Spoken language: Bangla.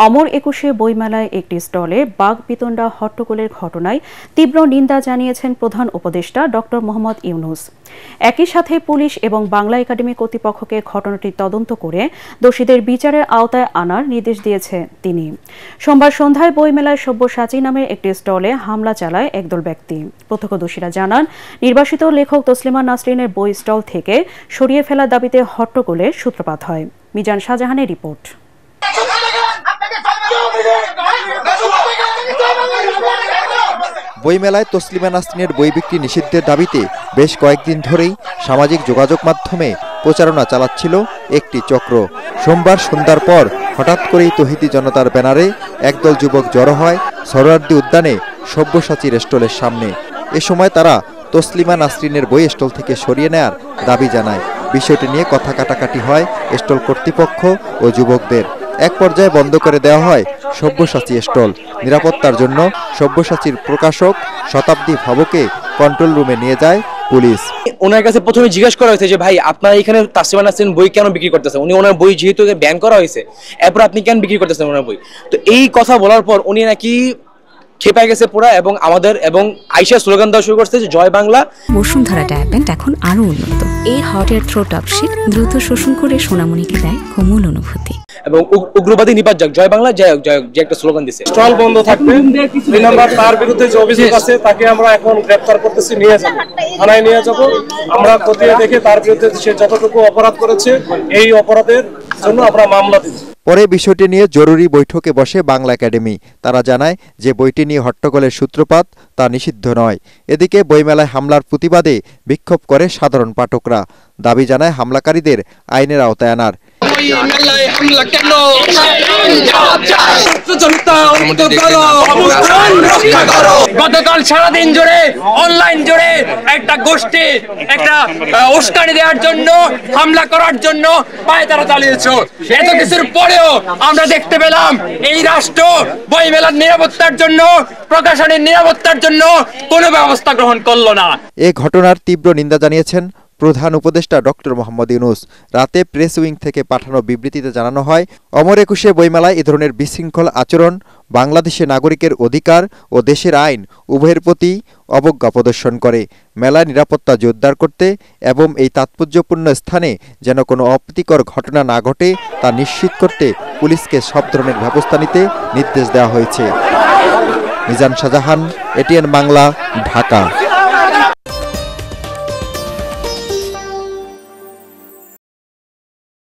অমর একুশে বইমেলায় একটি স্টলে বাঘবিতণ্ডা হট্টগোলের ঘটনায় তীব্র নিন্দা জানিয়েছেন প্রধান উপদেষ্টা ডক্টর মোহাম্মদ ইউনূস। একই সাথে পুলিশ এবং বাংলা একাডেমি কর্তৃপক্ষকে ঘটনাটি তদন্ত করে দোষীদের বিচারের আওতায় আনার নির্দেশ দিয়েছে তিনি। সোমবার সন্ধ্যায় বইমেলায় সব্যসাচী নামের একটি স্টলে হামলা চালায় একদল ব্যক্তি। প্রত্যক্ষদর্শীরা জানান, নির্বাসিত লেখক তসলিমা নাসরিনের বই স্টল থেকে সরিয়ে ফেলার দাবিতে হট্টগোলের সূত্রপাত হয়। মিজান শাহজাহানের রিপোর্ট। বইমেলায় তসলিমা নাসরিনের বই বিক্রি নিষিদ্ধের দাবিতে বেশ কয়েকদিন ধরেই সামাজিক যোগাযোগ মাধ্যমে প্রচারণা চালাচ্ছিল একটি চক্র। সোমবার সন্ধ্যার পর হঠাৎ করেই তৌহিদি জনতার ব্যানারে একদল যুবক জড়ো হয় সোহরাওয়ার্দী উদ্যানে সব্যসাচী স্টলের সামনে। এ সময় তারা তসলিমা নাসরিনের বই স্টল থেকে সরিয়ে নেয়ার দাবি জানায়। বিষয়টি নিয়ে কথা কাটাকাটি হয় স্টল কর্তৃপক্ষ ও যুবকদের। এক পর্যায়ে বন্ধ করে দেওয়া হয় সব্যসাচী স্টল। নিরাপত্তার জন্য সব্যসাচীর প্রকাশক শতাব্দী ভবকে কন্ট্রোল রুমে নিয়ে যায় পুলিশ। ওনার কাছে প্রথমে জিজ্ঞেস করা হয়েছে যে ভাই আপনারা এখানে তাসলিমা নাসরিন বই কেন বিক্রি করতেছেন? উনি ওনার বই যেহেতু ব্যান করা হয়েছে, এরপর আপনি কেন বিক্রি করতেছেন ওনার বই? তো এই কথা বলার পর উনি নাকি খেপে গেছে পুরা এবং আইসা স্লোগান দেওয়া শুরু করছে যে জয় বাংলা। বসুন্ধরা ট্যাবলেট এখন আরো উন্নত। এই হট এয়ার থ্রো টপশিট দ্রুত শোষণ করে সোনামণিকে দেয় কোমল অনুভূতি। এবং উগ্রবাদী নিপাত যাক, জয় বাংলা জয় জয়, যে একটা স্লোগান দিছে। স্টল বন্ধ থাকবে। দুই নাম্বার, তার বিরুদ্ধে যে অভিযোগ আছে তাকে আমরা এখন গ্রেফতার করতেছি, নিয়ে যাব থানায় নিয়ে যাব। আমরা খতিয়ে দেখে তার বিরুদ্ধে সে যতটুকু অপরাধ করেছে এই অপরাধের জন্য আমরা মামলা দিব। পরে বিষয়টি নিয়ে জরুরি বৈঠকে বসে বাংলা একাডেমি। তারা জানায় যে বইটি নিয়ে হট্টগোলের সূত্রপাত তা নিষিদ্ধ নয়। এদিকে বইমেলায় হামলার প্রতিবাদে বিক্ষোভ করে সাধারণ পাঠকরা। দাবি জানায় হামলাকারীদের আইনের আওতায় আনার। গতকাল সারাদিন জুড়ে অনলাইন জুড়ে একটা গোষ্ঠী একটা উস্কানি দেওয়ার জন্য, হামলা করার জন্য পায়তারা চালিয়েছে। এত কিছুর পরেও আমরা দেখতে পেলাম এই রাষ্ট্র বইমেলার নিরাপত্তার জন্য, প্রকাশনের নিরাপত্তার জন্য কোনো ব্যবস্থা গ্রহণ করলো না। এ ঘটনার তীব্র নিন্দা জানিয়েছেন প্রধান উপদেষ্টা ডক্টর মোহাম্মদ ইউনূস। রাতে প্রেস উইং থেকে পাঠানো বিবৃতিতে জানানো হয়, অমর একুশে বইমেলায় এ ধরনের বিশৃঙ্খল আচরণ বাংলাদেশের নাগরিকের অধিকার ও দেশের আইন উভয়ের প্রতি অবজ্ঞা প্রদর্শন করে। মেলায় নিরাপত্তা জোরদার করতে এবং এই তাৎপর্যপূর্ণ স্থানে যেন কোনো অপ্রীতিকর ঘটনা না ঘটে তা নিশ্চিত করতে পুলিশকে সব ধরনের ব্যবস্থা নিতে নির্দেশ দেওয়া হয়েছে। মিজান শাহজাহান, এটিএন বাংলা, ঢাকা।